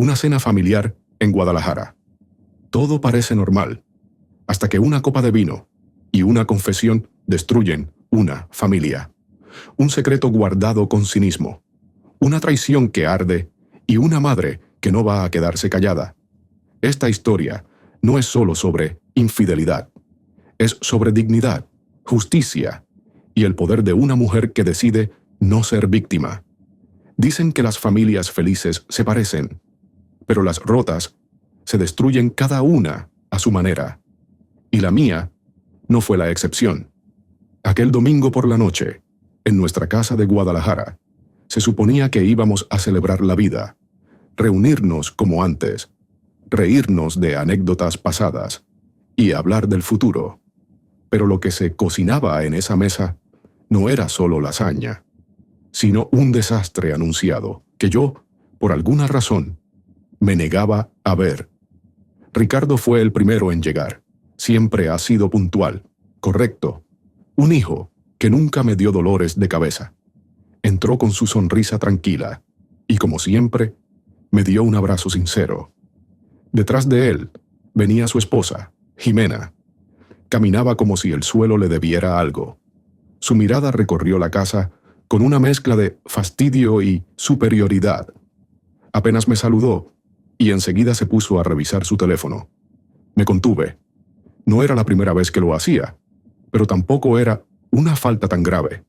Una cena familiar en Guadalajara. Todo parece normal, hasta que una copa de vino y una confesión destruyen una familia. Un secreto guardado con cinismo, una traición que arde y una madre que no va a quedarse callada. Esta historia no es solo sobre infidelidad, es sobre dignidad, justicia y el poder de una mujer que decide no ser víctima. Dicen que las familias felices se parecen, pero las rotas se destruyen cada una a su manera. Y la mía no fue la excepción. Aquel domingo por la noche, en nuestra casa de Guadalajara, se suponía que íbamos a celebrar la vida, reunirnos como antes, reírnos de anécdotas pasadas y hablar del futuro. Pero lo que se cocinaba en esa mesa no era solo lasaña, sino un desastre anunciado que yo, por alguna razón, me negaba a ver. Ricardo fue el primero en llegar. Siempre ha sido puntual, correcto. Un hijo que nunca me dio dolores de cabeza. Entró con su sonrisa tranquila y, como siempre, me dio un abrazo sincero. Detrás de él venía su esposa, Jimena. Caminaba como si el suelo le debiera algo. Su mirada recorrió la casa con una mezcla de fastidio y superioridad. Apenas me saludó y enseguida se puso a revisar su teléfono. Me contuve. No era la primera vez que lo hacía, pero tampoco era una falta tan grave.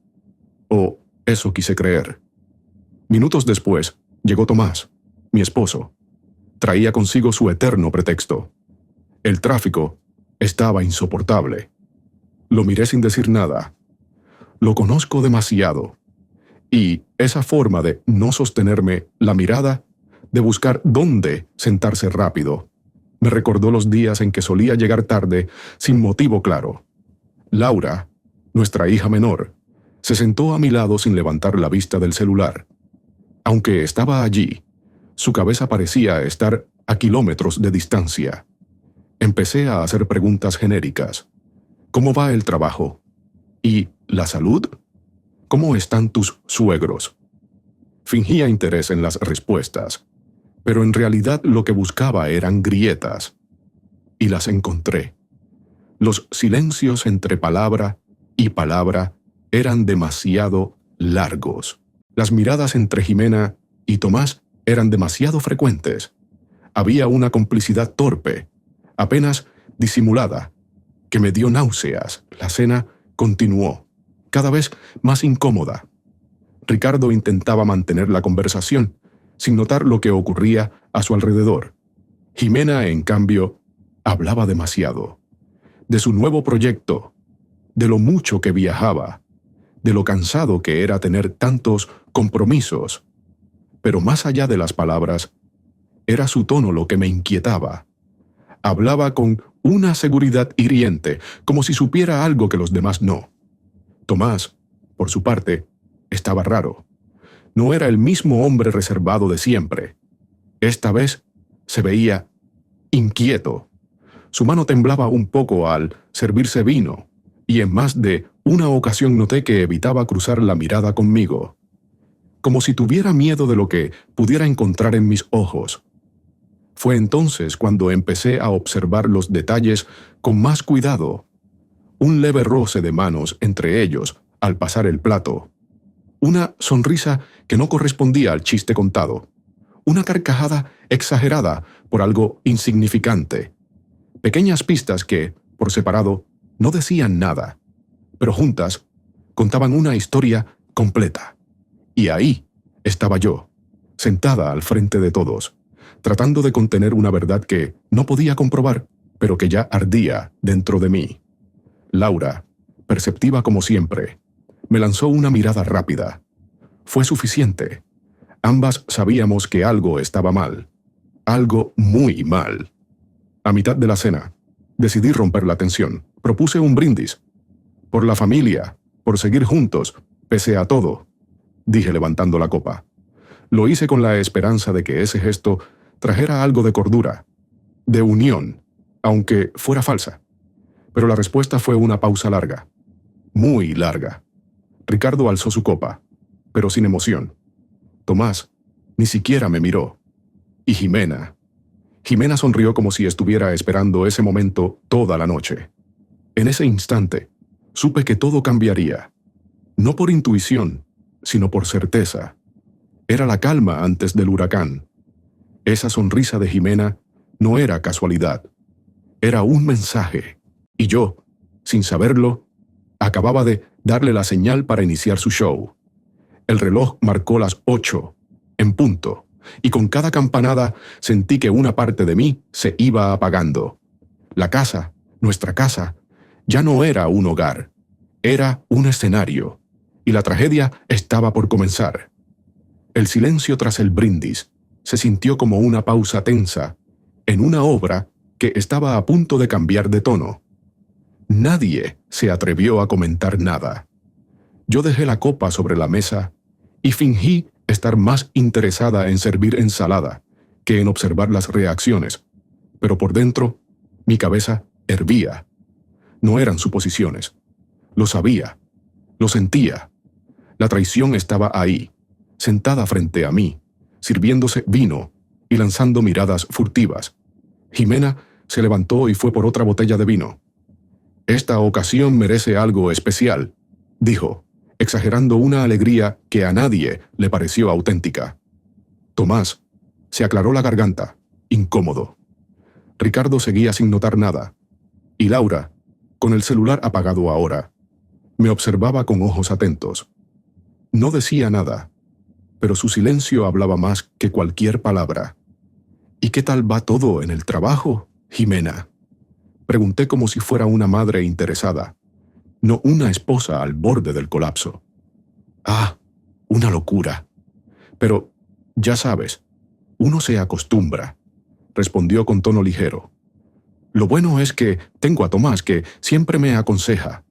O eso quise creer. Minutos después, llegó Tomás, mi esposo. Traía consigo su eterno pretexto. El tráfico estaba insoportable. Lo miré sin decir nada. Lo conozco demasiado. Y esa forma de no sostenerme la mirada, de buscar dónde sentarse rápido, me recordó los días en que solía llegar tarde sin motivo claro. Laura, nuestra hija menor, se sentó a mi lado sin levantar la vista del celular. Aunque estaba allí, su cabeza parecía estar a kilómetros de distancia. Empecé a hacer preguntas genéricas. ¿Cómo va el trabajo? ¿Y la salud? ¿Cómo están tus suegros? Fingía interés en las respuestas, pero en realidad lo que buscaba eran grietas. Y las encontré. Los silencios entre palabra y palabra eran demasiado largos. Las miradas entre Jimena y Tomás eran demasiado frecuentes. Había una complicidad torpe, apenas disimulada, que me dio náuseas. La cena continuó, cada vez más incómoda. Ricardo intentaba mantener la conversación, sin notar lo que ocurría a su alrededor. Jimena, en cambio, hablaba demasiado. De su nuevo proyecto, de lo mucho que viajaba, de lo cansado que era tener tantos compromisos. Pero más allá de las palabras, era su tono lo que me inquietaba. Hablaba con una seguridad hiriente, como si supiera algo que los demás no. Tomás, por su parte, estaba raro. No era el mismo hombre reservado de siempre. Esta vez se veía inquieto. Su mano temblaba un poco al servirse vino, y en más de una ocasión noté que evitaba cruzar la mirada conmigo, como si tuviera miedo de lo que pudiera encontrar en mis ojos. Fue entonces cuando empecé a observar los detalles con más cuidado. Un leve roce de manos entre ellos al pasar el plato. Una sonrisa que no correspondía al chiste contado. Una carcajada exagerada por algo insignificante. Pequeñas pistas que, por separado, no decían nada, pero juntas contaban una historia completa. Y ahí estaba yo, sentada al frente de todos, tratando de contener una verdad que no podía comprobar, pero que ya ardía dentro de mí. Laura, perceptiva como siempre, me lanzó una mirada rápida. Fue suficiente. Ambas sabíamos que algo estaba mal. Algo muy mal. A mitad de la cena, decidí romper la tensión. Propuse un brindis. Por la familia, por seguir juntos, pese a todo, dije levantando la copa. Lo hice con la esperanza de que ese gesto trajera algo de cordura, de unión, aunque fuera falsa. Pero la respuesta fue una pausa larga, muy larga. Ricardo alzó su copa, pero sin emoción. Tomás ni siquiera me miró. Y Jimena. Jimena sonrió como si estuviera esperando ese momento toda la noche. En ese instante, supe que todo cambiaría. No por intuición, sino por certeza. Era la calma antes del huracán. Esa sonrisa de Jimena no era casualidad. Era un mensaje. Y yo, sin saberlo, acababa de darle la señal para iniciar su show. El reloj marcó las 8, en punto, y con cada campanada sentí que una parte de mí se iba apagando. La casa, nuestra casa, ya no era un hogar, era un escenario, y la tragedia estaba por comenzar. El silencio tras el brindis se sintió como una pausa tensa en una obra que estaba a punto de cambiar de tono. Nadie se atrevió a comentar nada. Yo dejé la copa sobre la mesa y fingí estar más interesada en servir ensalada que en observar las reacciones, pero por dentro, mi cabeza hervía. No eran suposiciones. Lo sabía. Lo sentía. La traición estaba ahí, sentada frente a mí, sirviéndose vino y lanzando miradas furtivas. Jimena se levantó y fue por otra botella de vino. «Esta ocasión merece algo especial», dijo, exagerando una alegría que a nadie le pareció auténtica. Tomás se aclaró la garganta, incómodo. Ricardo seguía sin notar nada. Y Laura, con el celular apagado ahora, me observaba con ojos atentos. No decía nada, pero su silencio hablaba más que cualquier palabra. «¿Y qué tal va todo en el trabajo, Jimena?», pregunté como si fuera una madre interesada, no una esposa al borde del colapso. «Ah, una locura. Pero, ya sabes, uno se acostumbra», respondió con tono ligero. «Lo bueno es que tengo a Tomás, que siempre me aconseja.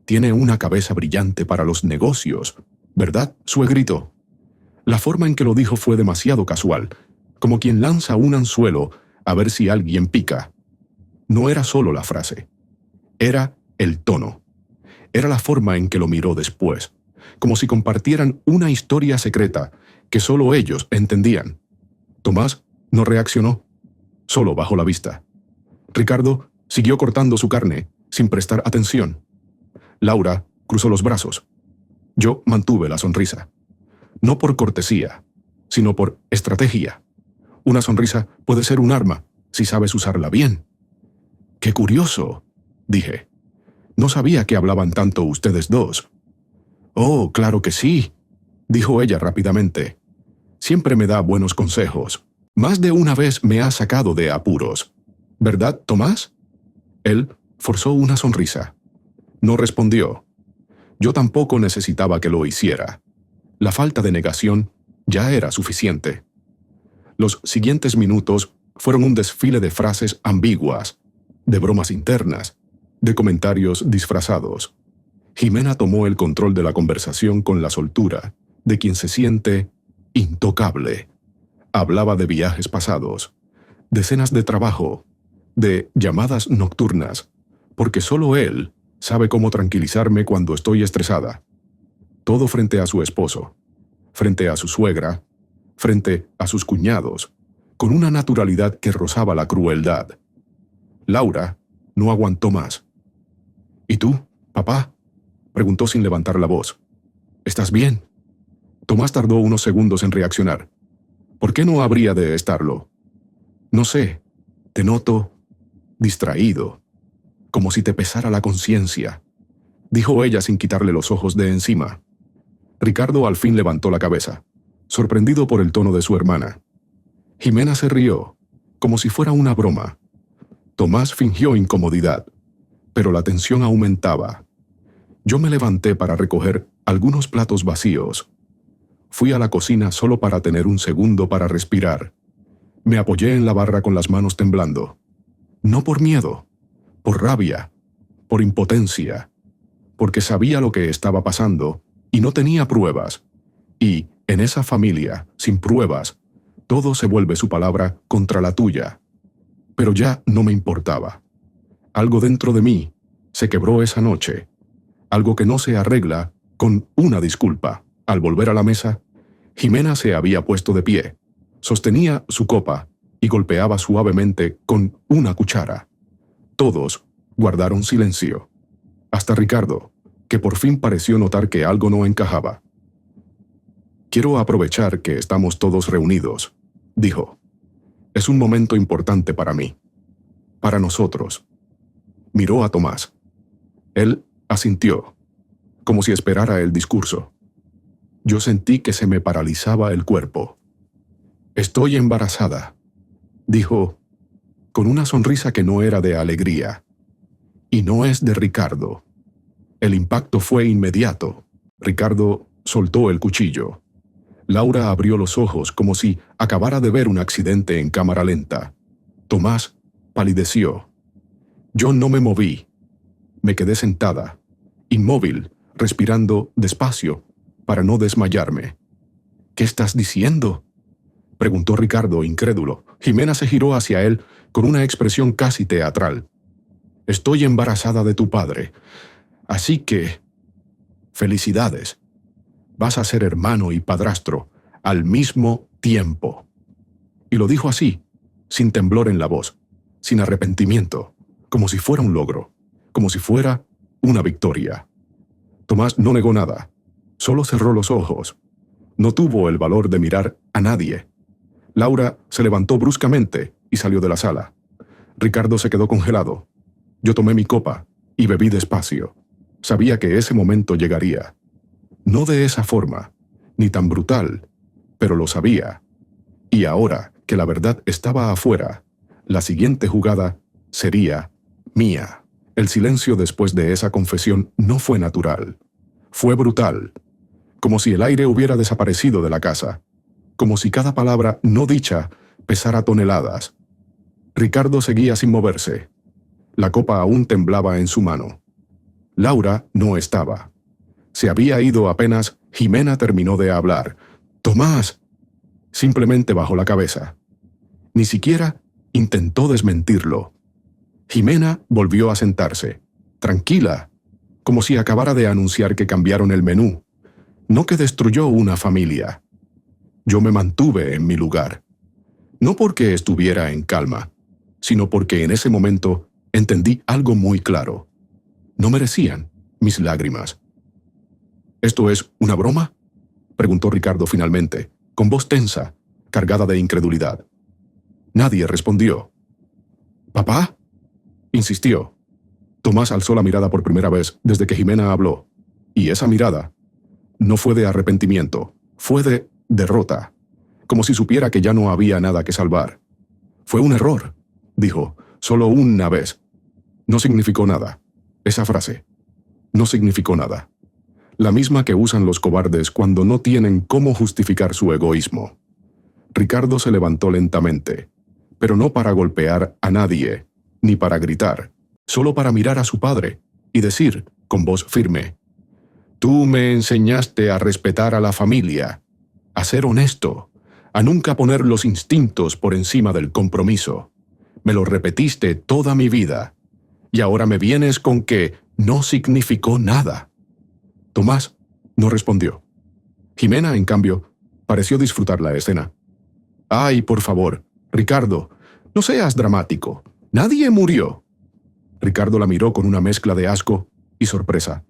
Tiene una cabeza brillante para los negocios, ¿verdad, suegrito?». La forma en que lo dijo fue demasiado casual, como quien lanza un anzuelo a ver si alguien pica. No era solo la frase. Era el tono. Era la forma en que lo miró después, como si compartieran una historia secreta que solo ellos entendían. Tomás no reaccionó, solo bajó la vista. Ricardo siguió cortando su carne, sin prestar atención. Laura cruzó los brazos. Yo mantuve la sonrisa. No por cortesía, sino por estrategia. Una sonrisa puede ser un arma, si sabes usarla bien. «Qué curioso», dije. «No sabía que hablaban tanto ustedes dos». «Oh, claro que sí», dijo ella rápidamente. «Siempre me da buenos consejos. Más de una vez me ha sacado de apuros. ¿Verdad, Tomás?». Él forzó una sonrisa. No respondió. Yo tampoco necesitaba que lo hiciera. La falta de negación ya era suficiente. Los siguientes minutos fueron un desfile de frases ambiguas, de bromas internas, de comentarios disfrazados. Jimena tomó el control de la conversación con la soltura de quien se siente intocable. Hablaba de viajes pasados, de cenas de trabajo, de llamadas nocturnas, porque solo él sabe cómo tranquilizarme cuando estoy estresada. Todo frente a su esposo, frente a su suegra, frente a sus cuñados, con una naturalidad que rozaba la crueldad. Laura no aguantó más. «¿Y tú, papá?», preguntó sin levantar la voz. «¿Estás bien?». Tomás tardó unos segundos en reaccionar. «¿Por qué no habría de estarlo?». «No sé, te noto distraído, como si te pesara la conciencia», dijo ella sin quitarle los ojos de encima. Ricardo al fin levantó la cabeza, sorprendido por el tono de su hermana. Jimena se rió, como si fuera una broma. Tomás fingió incomodidad, pero la tensión aumentaba. Yo me levanté para recoger algunos platos vacíos. Fui a la cocina solo para tener un segundo para respirar. Me apoyé en la barra con las manos temblando. No por miedo, por rabia, por impotencia, porque sabía lo que estaba pasando y no tenía pruebas. Y, en esa familia, sin pruebas, todo se vuelve su palabra contra la tuya. Pero ya no me importaba. Algo dentro de mí se quebró esa noche, algo que no se arregla con una disculpa. Al volver a la mesa, Jimena se había puesto de pie, Sostenía su copa y golpeaba suavemente con una cuchara. Todos guardaron silencio, hasta Ricardo, que por fin pareció notar que algo no encajaba. «Quiero aprovechar que estamos todos reunidos», dijo. «Es un momento importante para mí, para nosotros». Miró a Tomás. Él asintió, como si esperara el discurso. Yo sentí que se me paralizaba el cuerpo. «Estoy embarazada», dijo, con una sonrisa que no era de alegría. «Y no es de Ricardo». El impacto fue inmediato. Ricardo soltó el cuchillo. Laura abrió los ojos como si acabara de ver un accidente en cámara lenta. Tomás palideció. Yo no me moví. Me quedé sentada, inmóvil, respirando despacio, para no desmayarme. «¿Qué estás diciendo?», preguntó Ricardo, incrédulo. Jimena se giró hacia él con una expresión casi teatral. «Estoy embarazada de tu padre. Así que... felicidades. Vas a ser hermano y padrastro al mismo tiempo». Y lo dijo así, sin temblor en la voz, sin arrepentimiento, como si fuera un logro, como si fuera una victoria. Tomás no negó nada, solo cerró los ojos. No tuvo el valor de mirar a nadie. Laura se levantó bruscamente y salió de la sala. Ricardo se quedó congelado. Yo tomé mi copa y bebí despacio. Sabía que ese momento llegaría. No de esa forma, ni tan brutal, pero lo sabía. Y ahora que la verdad estaba afuera, la siguiente jugada sería mía. El silencio después de esa confesión no fue natural. Fue brutal. Como si el aire hubiera desaparecido de la casa. Como si cada palabra no dicha pesara toneladas. Ricardo seguía sin moverse. La copa aún temblaba en su mano. Laura no estaba. Se había ido apenas Jimena terminó de hablar. «Tomás». Simplemente bajó la cabeza. Ni siquiera intentó desmentirlo. Jimena volvió a sentarse, tranquila, como si acabara de anunciar que cambiaron el menú, no que destruyó una familia. Yo me mantuve en mi lugar. No porque estuviera en calma, sino porque en ese momento entendí algo muy claro. No merecían mis lágrimas. «¿Esto es una broma?», preguntó Ricardo finalmente, con voz tensa, cargada de incredulidad. Nadie respondió. «¿Papá?», insistió. Tomás alzó la mirada por primera vez desde que Jimena habló, y esa mirada no fue de arrepentimiento, fue de derrota, como si supiera que ya no había nada que salvar. «Fue un error», dijo, «solo una vez». No significó nada. Esa frase no significó nada. La misma que usan los cobardes cuando no tienen cómo justificar su egoísmo. Ricardo se levantó lentamente, pero no para golpear a nadie, ni para gritar, solo para mirar a su padre y decir, con voz firme: «Tú me enseñaste a respetar a la familia, a ser honesto, a nunca poner los instintos por encima del compromiso. Me lo repetiste toda mi vida, y ahora me vienes con que no significó nada». Tomás no respondió. Jimena, en cambio, pareció disfrutar la escena. «Ay, por favor, Ricardo, no seas dramático. Nadie murió». Ricardo la miró con una mezcla de asco y sorpresa.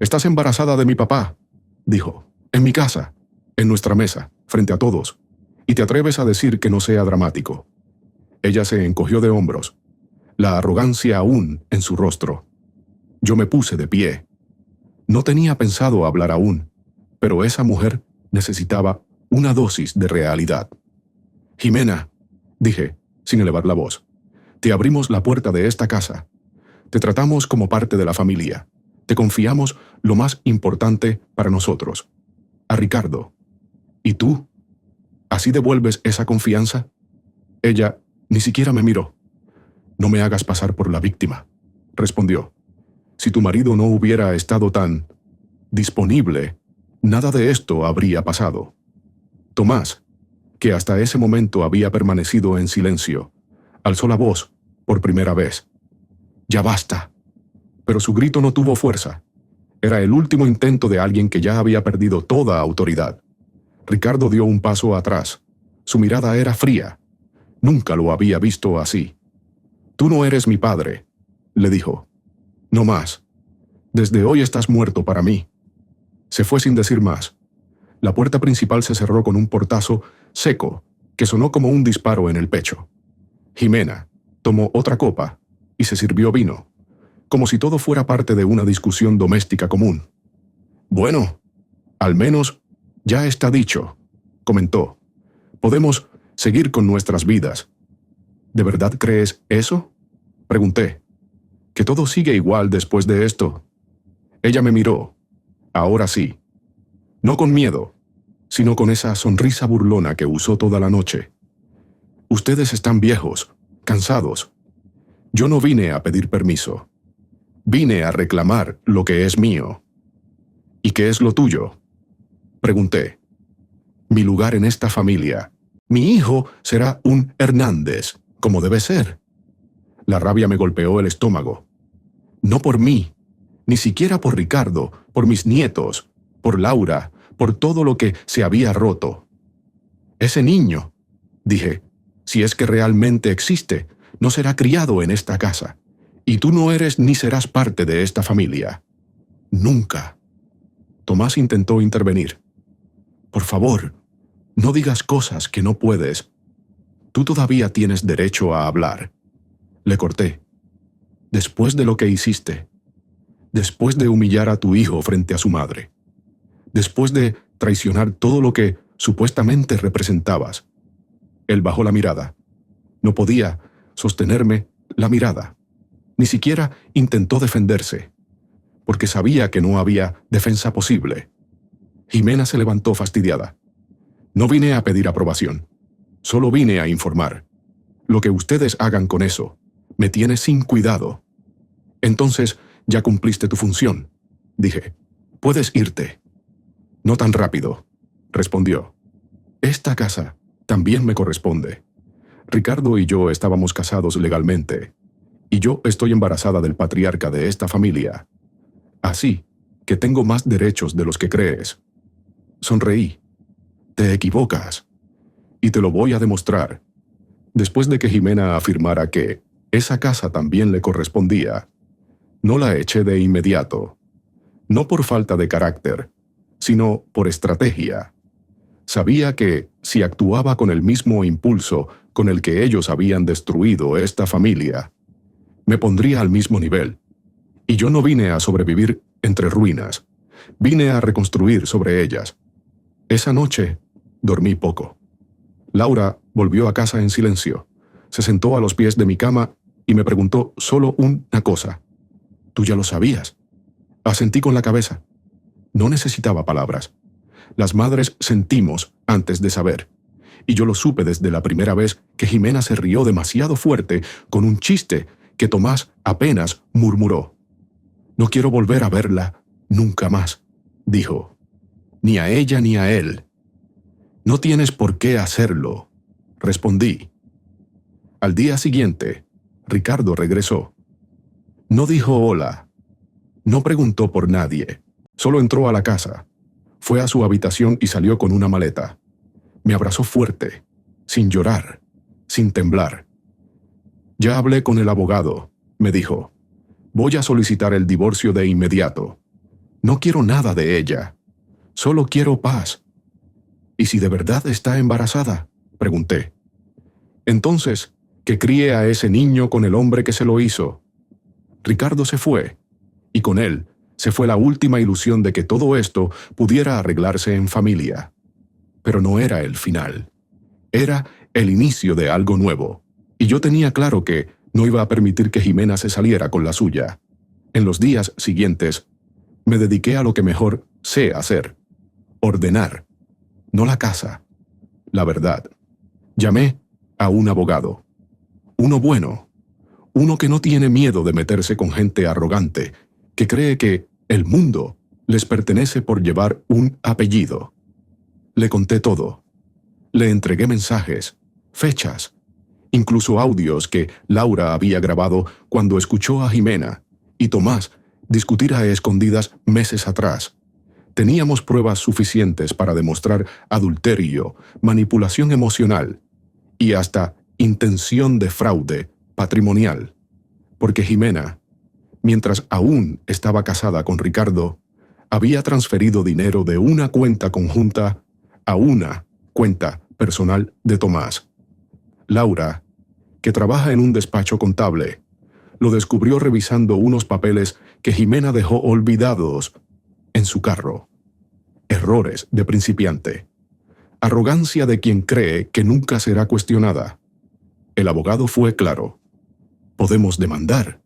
«Estás embarazada de mi papá», dijo, «en mi casa, en nuestra mesa, frente a todos, y te atreves a decir que no sea dramático». Ella se encogió de hombros, la arrogancia aún en su rostro. Yo me puse de pie. No tenía pensado hablar aún, pero esa mujer necesitaba una dosis de realidad. «Jimena», dije, sin elevar la voz, «te abrimos la puerta de esta casa. Te tratamos como parte de la familia. Te confiamos lo más importante para nosotros, a Ricardo. ¿Y tú? ¿Así devuelves esa confianza?». Ella ni siquiera me miró. «No me hagas pasar por la víctima», respondió. «Si tu marido no hubiera estado tan disponible, nada de esto habría pasado». Tomás, que hasta ese momento había permanecido en silencio, alzó la voz por primera vez. «Ya basta». Pero su grito no tuvo fuerza. Era el último intento de alguien que ya había perdido toda autoridad. Ricardo dio un paso atrás, Su mirada era fría. Nunca lo había visto así. «Tú no eres mi padre», le dijo. «No más. Desde hoy estás muerto para mí». Se fue sin decir más. La puerta principal se cerró con un portazo seco que sonó como un disparo en el pecho. Jimena tomó otra copa y se sirvió vino, como si todo fuera parte de una discusión doméstica común. «Bueno, al menos ya está dicho», comentó. «Podemos seguir con nuestras vidas». «¿De verdad crees eso?», pregunté. «¿Que todo sigue igual después de esto?». Ella me miró. Ahora sí. No con miedo, sino con esa sonrisa burlona que usó toda la noche. «Ustedes están viejos, cansados. Yo no vine a pedir permiso. Vine a reclamar lo que es mío». «¿Y qué es lo tuyo?», pregunté. «Mi lugar en esta familia. Mi hijo será un Hernández, como debe ser». La rabia me golpeó el estómago. No por mí, ni siquiera por Ricardo, por mis nietos, por Laura, por todo lo que se había roto. «Ese niño», dije, «si es que realmente existe, no será criado en esta casa, y tú no eres ni serás parte de esta familia. Nunca». Tomás intentó intervenir. «Por favor, no digas cosas que no puedes. Tú todavía tienes derecho a hablar». Le corté. «Después de lo que hiciste, después de humillar a tu hijo frente a su madre, después de traicionar todo lo que supuestamente representabas». Él bajó la mirada. No podía sostenerme la mirada. Ni siquiera intentó defenderse, porque sabía que no había defensa posible. Jimena se levantó fastidiada. «No vine a pedir aprobación. Solo vine a informar. Lo que ustedes hagan con eso me tiene sin cuidado». «Entonces ya cumpliste tu función», dije. «Puedes irte». «No tan rápido», respondió. «Esta casa también me corresponde. Ricardo y yo estábamos casados legalmente, y yo estoy embarazada del patriarca de esta familia. Así que tengo más derechos de los que crees». Sonreí. «Te equivocas. Y te lo voy a demostrar». Después de que Jimena afirmara que esa casa también le correspondía, no la eché de inmediato. No por falta de carácter, sino por estrategia. Sabía que, si actuaba con el mismo impulso con el que ellos habían destruido esta familia, me pondría al mismo nivel. Y yo no vine a sobrevivir entre ruinas. Vine a reconstruir sobre ellas. Esa noche dormí poco. Laura volvió a casa en silencio. Se sentó a los pies de mi cama y me preguntó solo una cosa. «¿Tú ya lo sabías?». Asentí con la cabeza. No necesitaba palabras. Las madres sentimos antes de saber. Y yo lo supe desde la primera vez que Jimena se rió demasiado fuerte con un chiste que Tomás apenas murmuró. «No quiero volver a verla nunca más», dijo. «Ni a ella ni a él». «No tienes por qué hacerlo», respondí. Al día siguiente, Ricardo regresó. No dijo hola. No preguntó por nadie. Solo entró a la casa. Fue a su habitación y salió con una maleta. Me abrazó fuerte, sin llorar, sin temblar. «Ya hablé con el abogado», me dijo. «Voy a solicitar el divorcio de inmediato. No quiero nada de ella. Solo quiero paz». «¿Y si de verdad está embarazada?», pregunté. «Entonces, que críe a ese niño con el hombre que se lo hizo». Ricardo se fue, y con él se fue la última ilusión de que todo esto pudiera arreglarse en familia. Pero no era el final. Era el inicio de algo nuevo, y yo tenía claro que no iba a permitir que Jimena se saliera con la suya. En los días siguientes, me dediqué a lo que mejor sé hacer: ordenar. No la casa, la verdad. Llamé a un abogado. Uno bueno. Uno que no tiene miedo de meterse con gente arrogante, que cree que el mundo les pertenece por llevar un apellido. Le conté todo. Le entregué mensajes, fechas, incluso audios que Laura había grabado cuando escuchó a Jimena y Tomás discutir a escondidas meses atrás. Teníamos pruebas suficientes para demostrar adulterio, manipulación emocional y hasta intención de fraude patrimonial, porque Jimena, mientras aún estaba casada con Ricardo, había transferido dinero de una cuenta conjunta a una cuenta personal de Tomás. Laura, que trabaja en un despacho contable, lo descubrió revisando unos papeles que Jimena dejó olvidados en su carro. Errores de principiante. Arrogancia de quien cree que nunca será cuestionada. El abogado fue claro. Podemos demandar,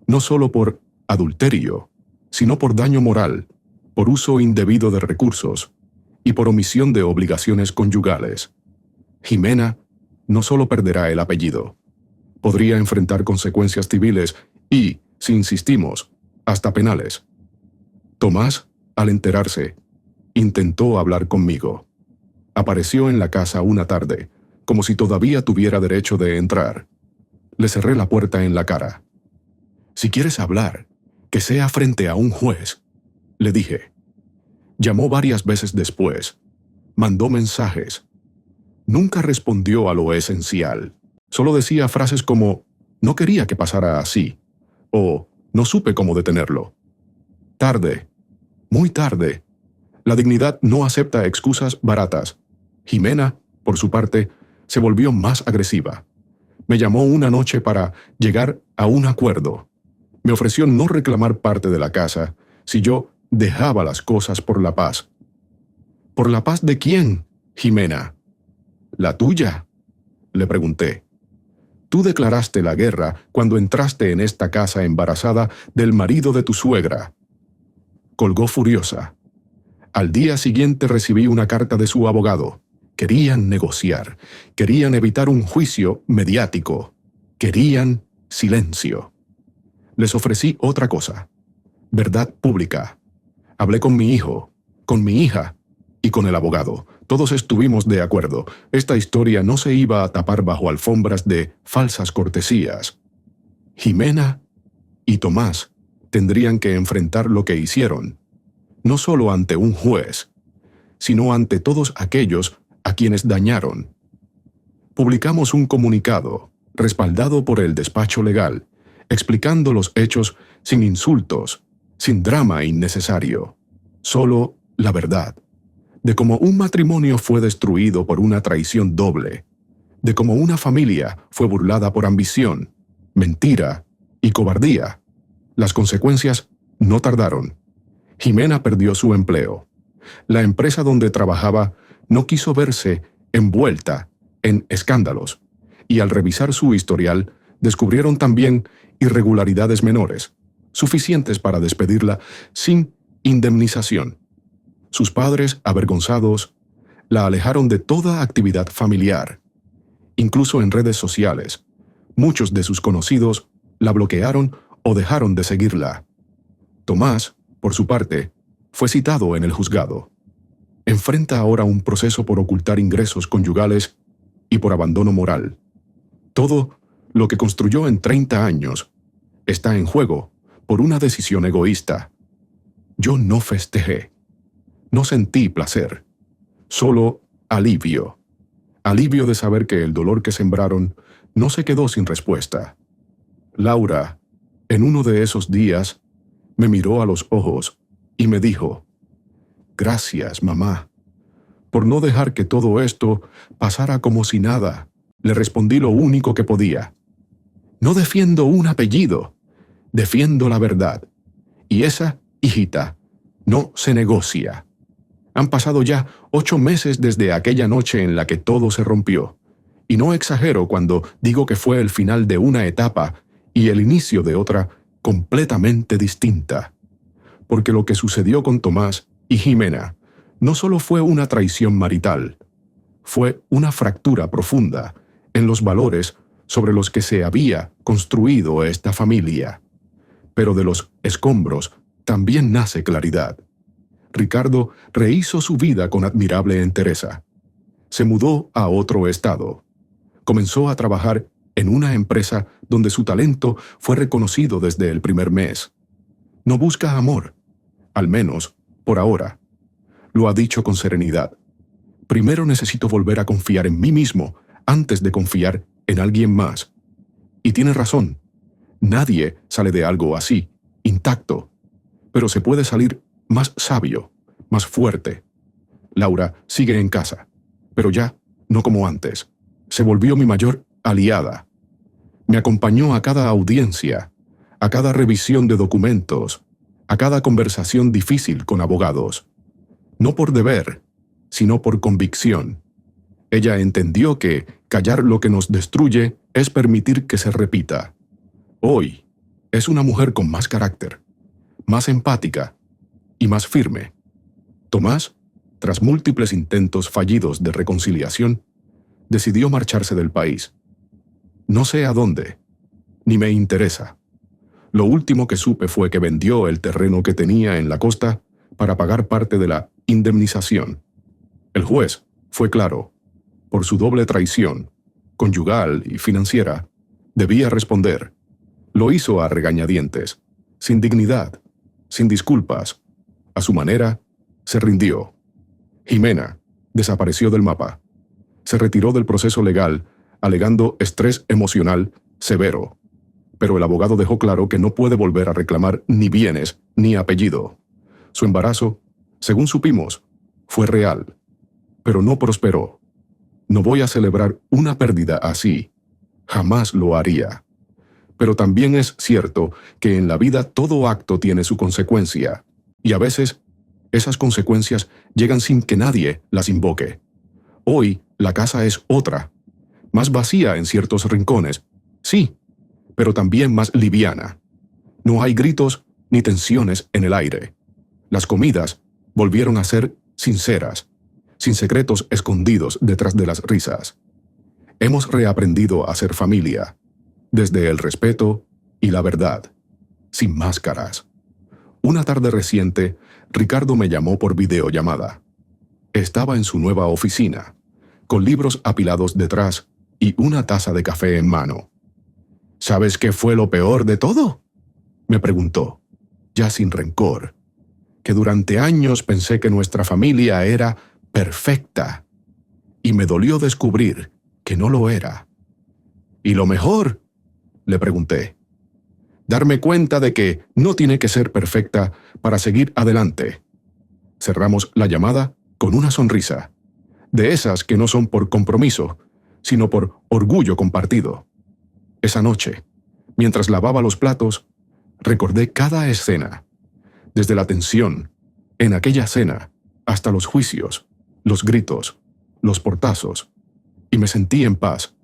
no solo por adulterio, sino por daño moral, por uso indebido de recursos y por omisión de obligaciones conyugales. Jimena no solo perderá el apellido, podría enfrentar consecuencias civiles y, si insistimos, hasta penales. Tomás, al enterarse, intentó hablar conmigo. Apareció en la casa una tarde, como si todavía tuviera derecho de entrar. Le cerré la puerta en la cara. «Si quieres hablar, que sea frente a un juez», le dije. Llamó varias veces después. Mandó mensajes. Nunca respondió a lo esencial. Solo decía frases como «no quería que pasara así» o «no supe cómo detenerlo». Tarde, muy tarde. La dignidad no acepta excusas baratas. Jimena, por su parte, se volvió más agresiva. Me llamó una noche para llegar a un acuerdo. Me ofreció no reclamar parte de la casa si yo dejaba las cosas por la paz. ¿Por la paz de quién, Jimena? ¿La tuya?, le pregunté. Tú declaraste la guerra cuando entraste en esta casa embarazada del marido de tu suegra. Colgó furiosa. Al día siguiente recibí una carta de su abogado. Querían negociar, querían evitar un juicio mediático, querían silencio. Les ofrecí otra cosa, verdad pública. Hablé con mi hijo, con mi hija y con el abogado. Todos estuvimos de acuerdo. Esta historia no se iba a tapar bajo alfombras de falsas cortesías. Jimena y Tomás tendrían que enfrentar lo que hicieron, no solo ante un juez, sino ante todos aquellos a quienes dañaron. Publicamos un comunicado, respaldado por el despacho legal, explicando los hechos sin insultos, sin drama innecesario, solo la verdad, de cómo un matrimonio fue destruido por una traición doble, de cómo una familia fue burlada por ambición, mentira y cobardía. Las consecuencias no tardaron. Jimena perdió su empleo. La empresa donde trabajaba no quiso verse envuelta en escándalos, y al revisar su historial, descubrieron también irregularidades menores, suficientes para despedirla sin indemnización. Sus padres, avergonzados, la alejaron de toda actividad familiar. Incluso en redes sociales, muchos de sus conocidos la bloquearon o dejaron de seguirla. Tomás, por su parte, fue citado en el juzgado. Enfrenta ahora un proceso por ocultar ingresos conyugales y por abandono moral. Todo lo que construyó en 30 años está en juego por una decisión egoísta. Yo no festejé. No sentí placer. Solo alivio. Alivio de saber que el dolor que sembraron no se quedó sin respuesta. Laura, en uno de esos días, me miró a los ojos y me dijo: «Gracias, mamá, por no dejar que todo esto pasara como si nada». Le respondí lo único que podía. No defiendo un apellido, defiendo la verdad. Y esa, hijita, no se negocia. Han pasado ya 8 meses desde aquella noche en la que todo se rompió. Y no exagero cuando digo que fue el final de una etapa y el inicio de otra completamente distinta. Porque lo que sucedió con Tomás y Jimena no solo fue una traición marital, fue una fractura profunda en los valores sobre los que se había construido esta familia. Pero de los escombros también nace claridad. Ricardo rehizo su vida con admirable entereza. Se mudó a otro estado. Comenzó a trabajar en una empresa donde su talento fue reconocido desde el primer mes. No busca amor, al menos Por ahora, lo ha dicho con serenidad. Primero necesito volver a confiar en mí mismo antes de confiar en alguien más. Y tiene razón. Nadie sale de algo así, intacto. Pero se puede salir más sabio, más fuerte. Laura sigue en casa, pero ya no como antes. Se volvió mi mayor aliada. Me acompañó a cada audiencia, a cada revisión de documentos, a cada conversación difícil con abogados. No por deber, sino por convicción. Ella entendió que callar lo que nos destruye es permitir que se repita. Hoy es una mujer con más carácter, más empática y más firme. Tomás, tras múltiples intentos fallidos de reconciliación, decidió marcharse del país. No sé a dónde, ni me interesa. Lo último que supe fue que vendió el terreno que tenía en la costa para pagar parte de la indemnización. El juez fue claro. Por su doble traición, conyugal y financiera, debía responder. Lo hizo a regañadientes, sin dignidad, sin disculpas. A su manera, se rindió. Jimena desapareció del mapa. Se retiró del proceso legal, alegando estrés emocional severo. Pero el abogado dejó claro que no puede volver a reclamar ni bienes ni apellido. Su embarazo, según supimos, fue real, pero no prosperó. No voy a celebrar una pérdida así. Jamás lo haría. Pero también es cierto que en la vida todo acto tiene su consecuencia, y a veces esas consecuencias llegan sin que nadie las invoque. Hoy la casa es otra, más vacía en ciertos rincones, sí, pero también más liviana. No hay gritos ni tensiones en el aire. Las comidas volvieron a ser sinceras, sin secretos escondidos detrás de las risas. Hemos reaprendido a ser familia, desde el respeto y la verdad, sin máscaras. Una tarde reciente, Ricardo me llamó por videollamada. Estaba en su nueva oficina, con libros apilados detrás y una taza de café en mano. ¿Sabes qué fue lo peor de todo?, me preguntó, ya sin rencor. Que durante años pensé que nuestra familia era perfecta, y me dolió descubrir que no lo era. ¿Y lo mejor?, le pregunté. Darme cuenta de que no tiene que ser perfecta para seguir adelante. Cerramos la llamada con una sonrisa, de esas que no son por compromiso, sino por orgullo compartido. Esa noche, mientras lavaba los platos, recordé cada escena, desde la tensión en aquella cena hasta los juicios, los gritos, los portazos, y me sentí en paz,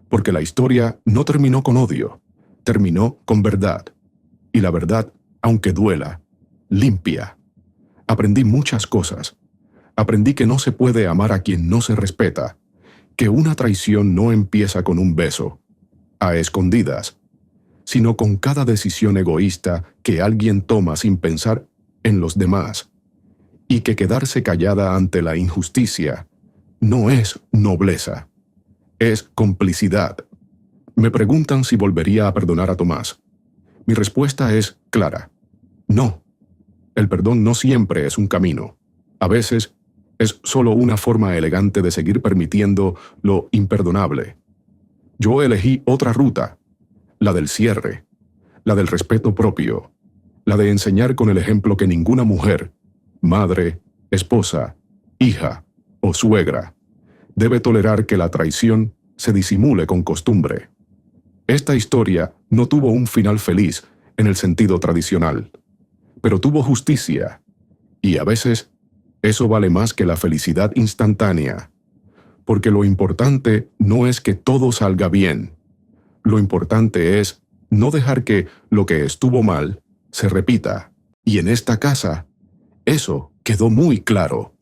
porque la historia no terminó con odio, terminó con verdad, y la verdad, aunque duela, limpia. Aprendí muchas cosas. Aprendí que no se puede amar a quien no se respeta, que una traición no empieza con un beso, a escondidas, sino con cada decisión egoísta que alguien toma sin pensar en los demás, y que quedarse callada ante la injusticia no es nobleza, es complicidad. Me preguntan si volvería a perdonar a Tomás. Mi respuesta es clara: no. El perdón no siempre es un camino. A veces es solo una forma elegante de seguir permitiendo lo imperdonable. Yo elegí otra ruta, la del cierre, la del respeto propio, la de enseñar con el ejemplo que ninguna mujer, madre, esposa, hija o suegra, debe tolerar que la traición se disimule con costumbre. Esta historia no tuvo un final feliz en el sentido tradicional, pero tuvo justicia, y a veces eso vale más que la felicidad instantánea, porque lo importante no es que todo salga bien. Lo importante es no dejar que lo que estuvo mal se repita, y en esta casa eso quedó muy claro.